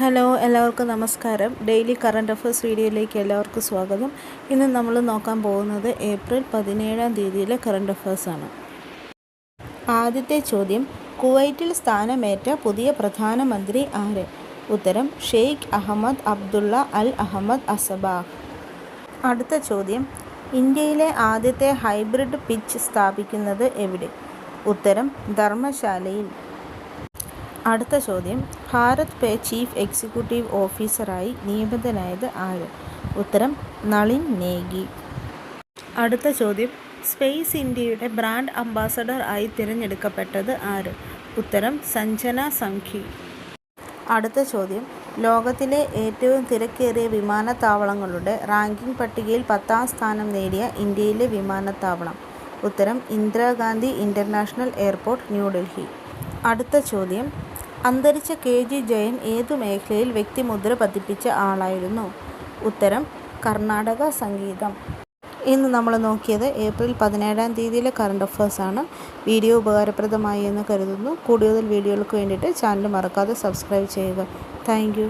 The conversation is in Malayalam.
ഹലോ, എല്ലാവർക്കും നമസ്കാരം. ഡെയിലി കറണ്ട് അഫയേഴ്സ് വീഡിയോയിലേക്ക് എല്ലാവർക്കും സ്വാഗതം. ഇന്ന് നമ്മൾ നോക്കാൻ പോകുന്നത് ഏപ്രിൽ 17 കറണ്ട് അഫയേഴ്സാണ്. ആദ്യത്തെ ചോദ്യം, കുവൈറ്റിൽ സ്ഥാനമേറ്റ പുതിയ പ്രധാനമന്ത്രി ആര്? ഉത്തരം ഷെയ്ഖ് അഹമ്മദ് അബ്ദുള്ള അൽ അഹമ്മദ് അസബാഹ്. അടുത്ത ചോദ്യം, ഇന്ത്യയിലെ ആദ്യത്തെ ഹൈബ്രിഡ് പിച്ച് സ്ഥാപിക്കുന്നത് എവിടെ? ഉത്തരം ധർമ്മശാലയിൽ. അടുത്ത ചോദ്യം, ഭാരത് പേ ചീഫ് എക്സിക്യൂട്ടീവ് ഓഫീസറായി നിയമിതനായത് ആര്? ഉത്തരം നളിൻ നേഗി. അടുത്ത ചോദ്യം, സ്പേസ് ഇന്ത്യയുടെ ബ്രാൻഡ് അംബാസഡർ ആയി തിരഞ്ഞെടുക്കപ്പെട്ടത് ആര്? ഉത്തരം സഞ്ജന സംഘി. അടുത്ത ചോദ്യം, ലോകത്തിലെ ഏറ്റവും തിരക്കേറിയ വിമാനത്താവളങ്ങളുടെ റാങ്കിംഗ് പട്ടികയിൽ 10ാം സ്ഥാനം നേടിയ ഇന്ത്യയിലെ വിമാനത്താവളം? ഉത്തരം ഇന്ദിരാഗാന്ധി ഇൻ്റർനാഷണൽ എയർപോർട്ട്, ന്യൂഡൽഹി. അടുത്ത ചോദ്യം, അന്തരിച്ച KG ജയൻ ഏതു മേഖലയിൽ വ്യക്തിമുദ്ര പതിപ്പിച്ച ആളായിരുന്നു? ഉത്തരം കർണാടക സംഗീതം. ഇന്ന് നമ്മൾ നോക്കിയത് ഏപ്രിൽ 17 കറണ്ട് അഫയേഴ്സാണ്. വീഡിയോ ഉപകാരപ്രദമായി എന്ന് കരുതുന്നു. കൂടുതൽ വീഡിയോകൾക്ക് വേണ്ടിയിട്ട് ചാനൽ മറക്കാതെ സബ്സ്ക്രൈബ് ചെയ്യുക. Thank you.